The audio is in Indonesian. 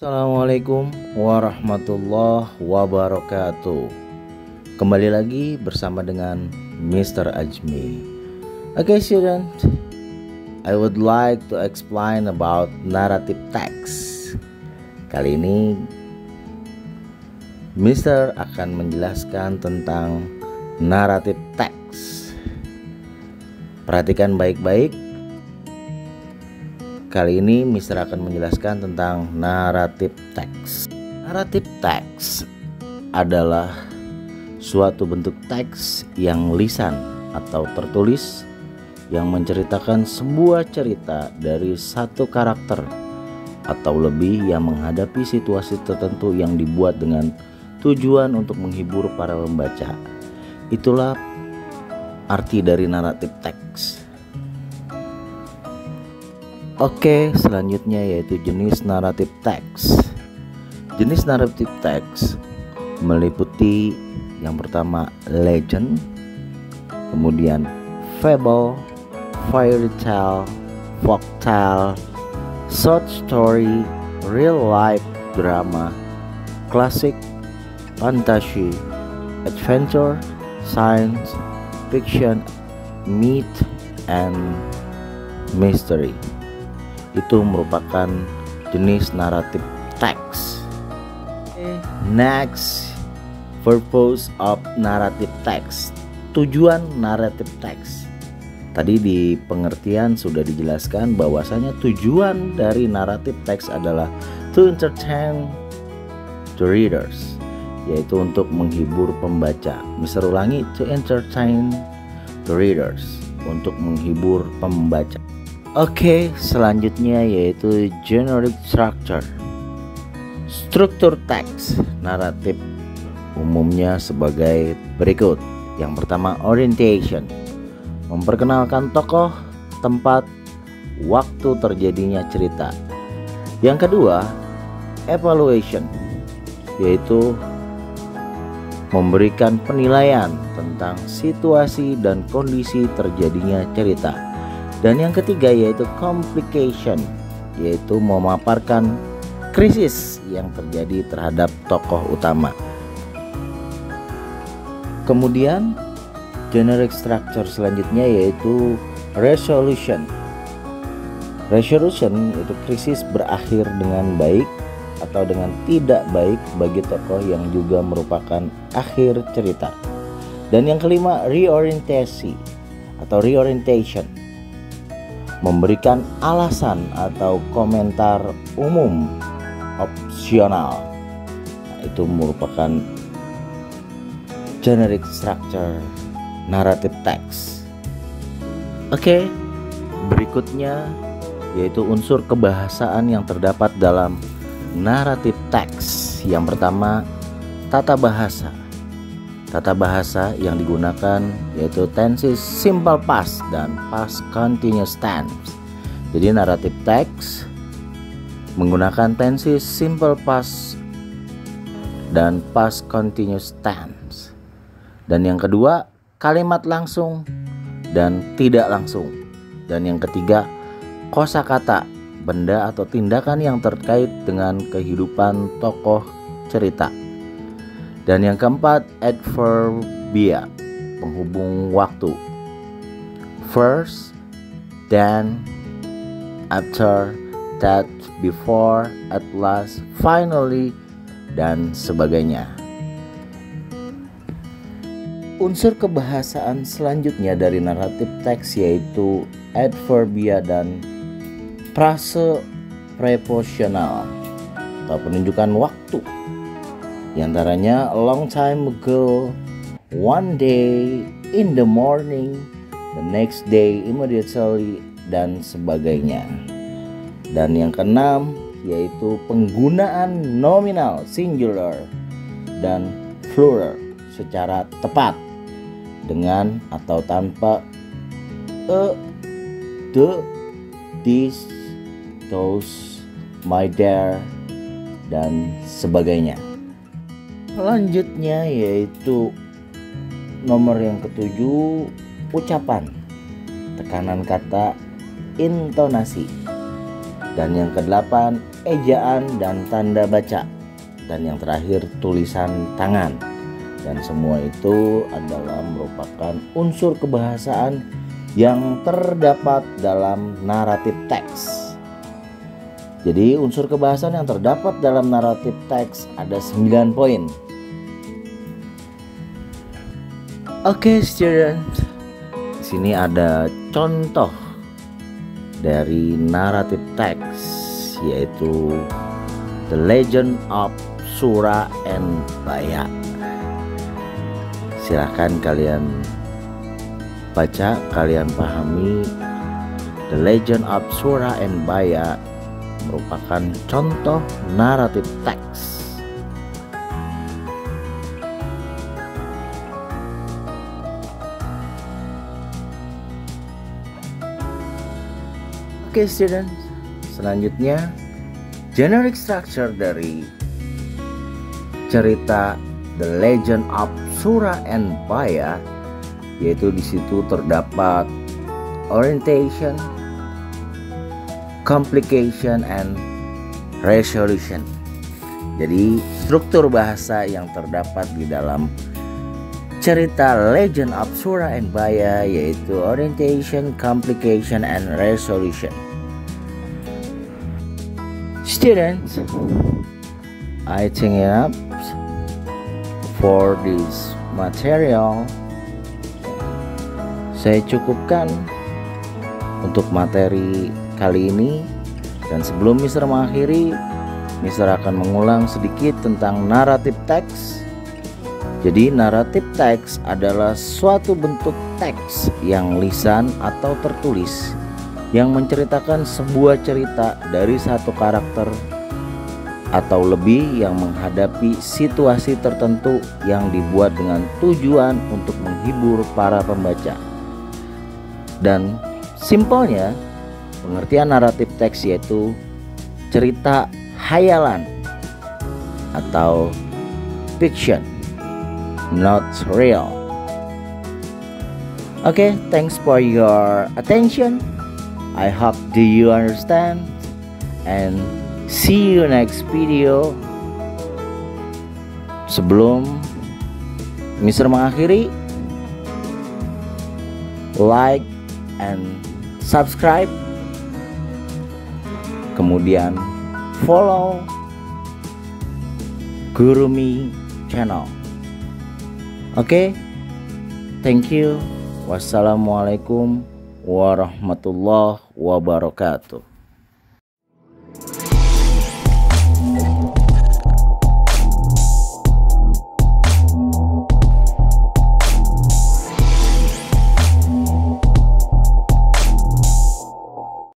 Assalamualaikum warahmatullahi wabarakatuh. Kembali lagi bersama dengan Mr. Ajmi. Okay, student, I would like to explain about narrative text. Kali ini Mr. akan menjelaskan tentang narrative text. Perhatikan baik-baik. Kali ini Mr. akan menjelaskan tentang narrative text. Narrative text adalah suatu bentuk teks yang lisan atau tertulis yang menceritakan sebuah cerita dari satu karakter atau lebih yang menghadapi situasi tertentu yang dibuat dengan tujuan untuk menghibur para pembaca. Itulah arti dari narrative text. Oke, selanjutnya yaitu jenis narrative text. Jenis narrative text meliputi yang pertama legend, kemudian fable, fairy tale, folk tale, short story, real life drama, classic, fantasy, adventure, science, fiction, myth, and mystery. Itu merupakan jenis narrative text. Next, purpose of narrative text. Tujuan narrative text. Tadi di pengertian sudah dijelaskan bahwasanya tujuan dari narrative text adalah to entertain the readers, yaitu untuk menghibur pembaca. Mister ulangi, to entertain the readers, untuk menghibur pembaca. Oke, selanjutnya yaitu generic structure. Struktur teks naratif umumnya sebagai berikut. Yang pertama, orientation, memperkenalkan tokoh, tempat, waktu terjadinya cerita. Yang kedua, evaluation, yaitu memberikan penilaian tentang situasi dan kondisi terjadinya cerita. Dan yang ketiga yaitu complication, yaitu memaparkan krisis yang terjadi terhadap tokoh utama. Kemudian generic structure selanjutnya yaitu resolution. Resolution itu krisis berakhir dengan baik atau dengan tidak baik bagi tokoh yang juga merupakan akhir cerita. Dan yang kelima, reorientasi atau reorientation, memberikan alasan atau komentar umum opsional. Itu merupakan generic structure narrative text. Oke, berikutnya yaitu unsur kebahasaan yang terdapat dalam narrative text. Yang pertama, tata bahasa. Tata bahasa yang digunakan yaitu tenses simple past dan past continuous tense. Jadi narrative text menggunakan tenses simple past dan past continuous tense. Dan yang kedua, kalimat langsung dan tidak langsung. Dan yang ketiga, kosakata, benda atau tindakan yang terkait dengan kehidupan tokoh cerita. Dan yang keempat, adverbia, penghubung waktu. First, then, after, that, before, at last, finally, dan sebagainya. Unsur kebahasaan selanjutnya dari naratif teks yaitu adverbia dan frase preposisional atau penunjukan waktu. Di antaranya a long time ago, one day, in the morning, the next day, immediately, dan sebagainya. Dan yang keenam yaitu penggunaan nominal, singular, dan plural secara tepat dengan atau tanpa a, the, this, those, my, their, dan sebagainya. Selanjutnya yaitu nomor yang ketujuh, ucapan, tekanan kata, intonasi. Dan yang kedelapan, ejaan dan tanda baca, dan yang terakhir tulisan tangan. Dan semua itu adalah merupakan unsur kebahasaan yang terdapat dalam naratif teks. Jadi unsur kebahasaan yang terdapat dalam naratif teks ada 9 poin. Oke, student. Di sini ada contoh dari naratif teks, yaitu The Legend of Sura and Baya. Silahkan kalian baca, kalian pahami. The Legend of Sura and Baya merupakan contoh naratif teks. Oke, student. Selanjutnya, generic structure dari cerita The Legend of Sura and Baya, yaitu di situ terdapat orientation, complication, and resolution. Jadi struktur bahasa yang terdapat di dalam cerita Legend of Sura and Baya yaitu orientation, complication, and resolution. Students, I think enough for this material. Saya cukupkan untuk materi kali ini, dan sebelum Mister mengakhiri, Mister akan mengulang sedikit tentang naratif teks. Jadi naratif teks adalah suatu bentuk teks yang lisan atau tertulis yang menceritakan sebuah cerita dari satu karakter atau lebih yang menghadapi situasi tertentu yang dibuat dengan tujuan untuk menghibur para pembaca. Dan simpelnya, pengertian naratif teks yaitu cerita hayalan atau fiction, not real. Okay, thanks for your attention. I hope do you understand, and see you next video. Sebelum Mister mengakhiri, like and subscribe, kemudian follow Gurumi channel. Oke, thank you. Wassalamualaikum warahmatullahi wabarakatuh.